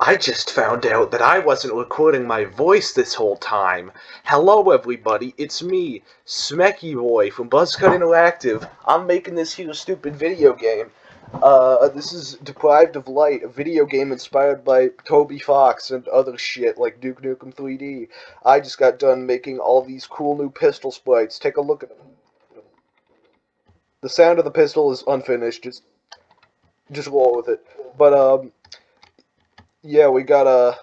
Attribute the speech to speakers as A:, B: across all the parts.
A: I just found out that I wasn't recording my voice this whole time. Hello everybody, it's me, Smecky Boy from Buzzcut Interactive. I'm making this here stupid video game. This is Deprived of Light, a video game inspired by Toby Fox and other shit like Duke Nukem 3D. I just got done making all these cool new pistol sprites. Take a look at them. The sound of the pistol is unfinished, just roll with it. But, yeah, we got a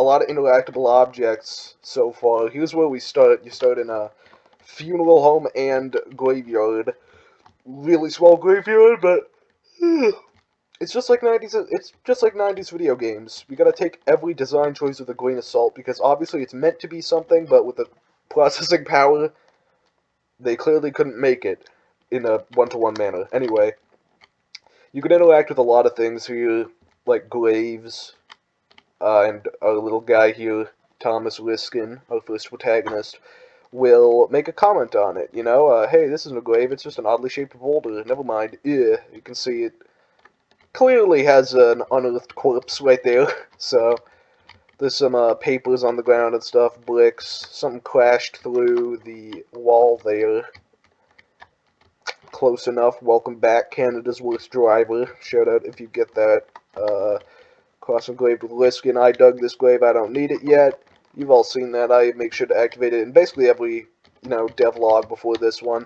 A: lot of interactable objects so far. Here's where we start. You start in a funeral home and graveyard. Really small graveyard, but it's just like 90s. It's just like 90s video games. We gotta take every design choice with a grain of salt because obviously it's meant to be something, but with the processing power, they clearly couldn't make it in a one-to-one manner. Anyway, you can interact with a lot of things here, like graves. And our little guy here, Thomas Riskin, our first protagonist, will make a comment on it. Hey, this isn't a grave, it's just an oddly shaped boulder. Never mind. You can see it clearly has an unearthed corpse right there. So, there's some papers on the ground and stuff, bricks. Something crashed through the wall there. Close enough. Welcome back, Canada's worst driver. Shout out if you get that. Crossing grave with Riskin. I dug this grave. I don't need it yet. You've all seen that. I make sure to activate it in basically every, devlog before this one.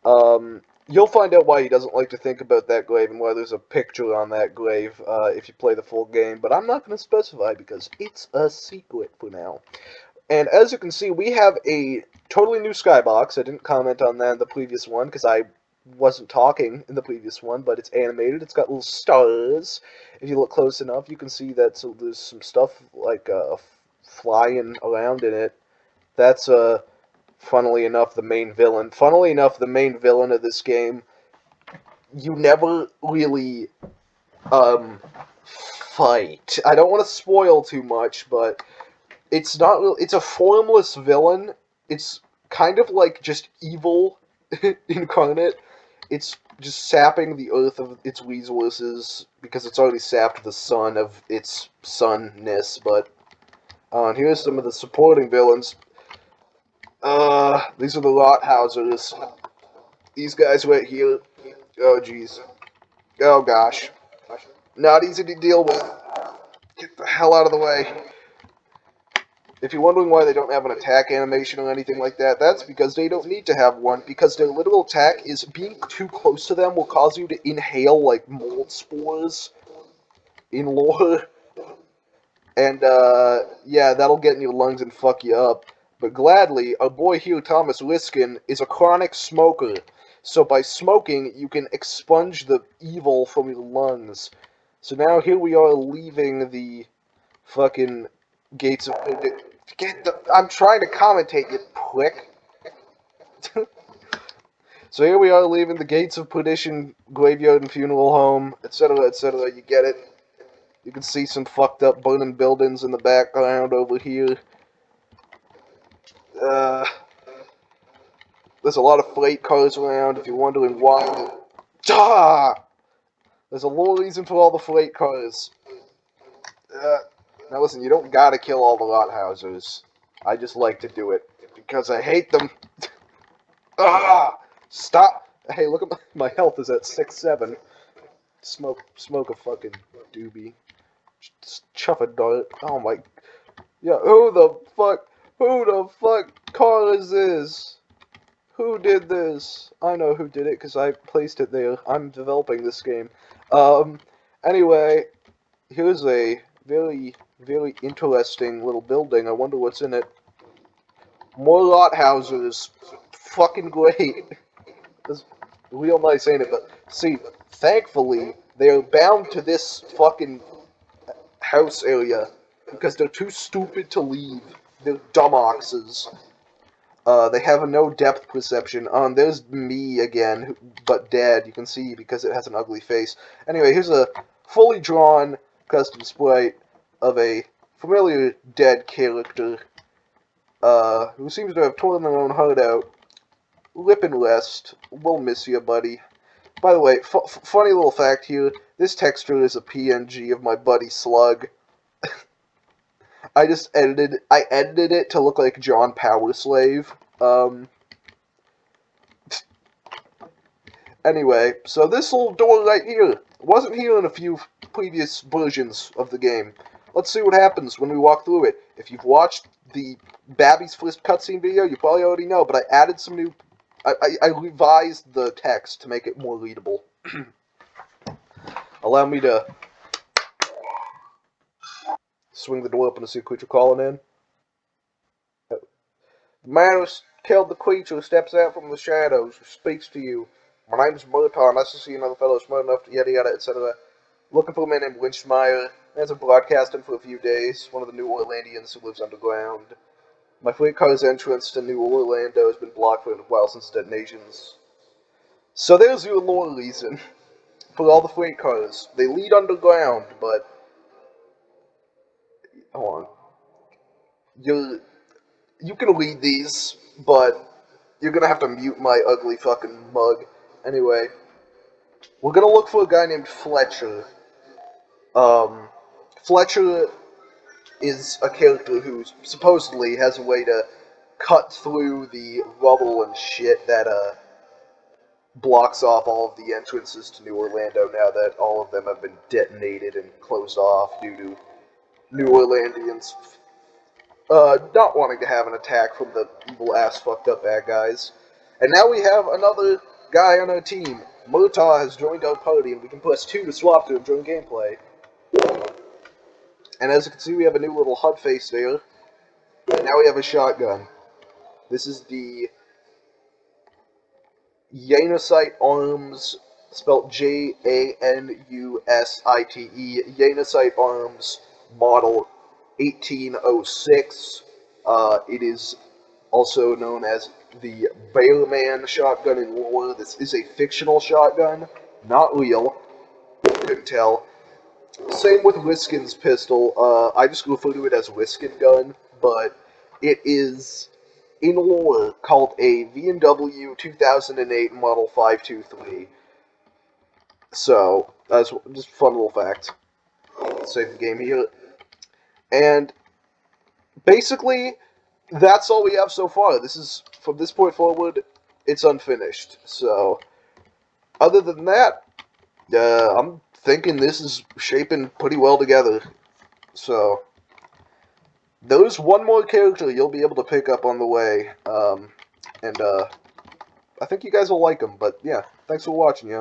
A: You'll find out why he doesn't like to think about that grave and why there's a picture on that grave if you play the full game. But I'm not going to specify because it's a secret for now. And as you can see, we have a totally new skybox. I didn't comment on that in the previous one because I wasn't talking in the previous one, but it's animated. It's got little stars. If you look close enough, you can see that there's some stuff like flying around in it. That's funnily enough the main villain. Funnily enough, the main villain of this game. You never really fight. I don't want to spoil too much, but it's not. It's a formless villain. It's kind of like just evil incarnate. It's just sapping the earth of its resources because it's already sapped the sun of its sunness. But and here's some of the supporting villains. These are the Rothausers. These guys right here. Oh jeez. Oh gosh. Not easy to deal with. Get the hell out of the way. If you're wondering why they don't have an attack animation or anything like that, that's because they don't need to have one, because their literal attack is being too close to them will cause you to inhale, like, mold spores in lore. And, yeah, that'll get in your lungs and fuck you up. But gladly, our boy here, Thomas Riskin, is a chronic smoker. So by smoking, you can expunge the evil from your lungs. So now here we are leaving the fucking gates of... I'm trying to commentate, you prick. So here we are leaving the gates of perdition, graveyard and funeral home, etc., etc. You get it. You can see some fucked up burning buildings in the background over here. Uh, there's a lot of freight cars around if you're wondering why. There's a little reason for all the freight cars. Now listen, you don't gotta kill all the Rothausers. I just like to do it because I hate them. Stop! Hey, look at my health is at 6-7. Smoke a fucking doobie. Just chuff a dart. Oh my. Yeah, who the fuck car is this? Who did this? I know who did it because I placed it there. I'm developing this game. Anyway, here's a very, very interesting little building. I wonder what's in it. More Rothausers. Fucking great. It's real nice, ain't it? But see, thankfully, they are bound to this fucking house area because they're too stupid to leave. They're dumboxes. They have no depth perception. There's me again, but dead. You can see because it has an ugly face. Anyway, here's a fully drawn custom sprite of a familiar dead character, who seems to have torn their own heart out. Lip and rest. We'll miss you, buddy. By the way, funny little fact here. This texture is a PNG of my buddy Slug. I edited it to look like John Powerslave. Anyway, so this little door right here wasn't here in a few previous versions of the game. Let's see what happens when we walk through it. If you've watched the Babby's first cutscene video, you probably already know, but I added some new... I revised the text to make it more readable. Allow me to swing the door open to see a creature calling in. The man who killed the creature steps out from the shadows, speaks to you. My name's Murtaugh, nice to see another fellow smart enough to yada yada, etc. Looking for a man named Winchmeyer. Hasn't broadcasted for a few days. One of the New Orlandians who lives underground. My fleet car's entrance to New Orlando has been blocked for a while since detonations. So there's your lore reason for all the freight cars. They lead underground, but hold on. You can read these, but you're gonna have to mute my ugly fucking mug. Anyway, we're gonna look for a guy named Fletcher. Fletcher is a character who supposedly has a way to cut through the rubble and shit that blocks off all of the entrances to New Orlando now that all of them have been detonated and closed off due to New Orlandians not wanting to have an attack from the evil ass fucked up bad guys. And now we have another guy on our team. Murtaugh has joined our party and we can press 2 to swap to him during gameplay. And as you can see, we have a new little HUD face there. And now we have a shotgun. This is the Yanusite Arms, spelled Janusite, Yanusite Arms, model 1806. It is also known as the Bearman shotgun in lore. This is a fictional shotgun, not real. Couldn't tell. Same with Wiskin's pistol. I just refer to it as Wiskin gun, but it is in lore called a V&W 2008 Model 523. So, that's just a fun little fact. Let's save the game here. And basically, that's all we have so far. This is, from this point forward, it's unfinished. So, other than that, I'm thinking this is shaping pretty well together. So, there's one more character you'll be able to pick up on the way. I think you guys will like him. But yeah, thanks for watching, yo.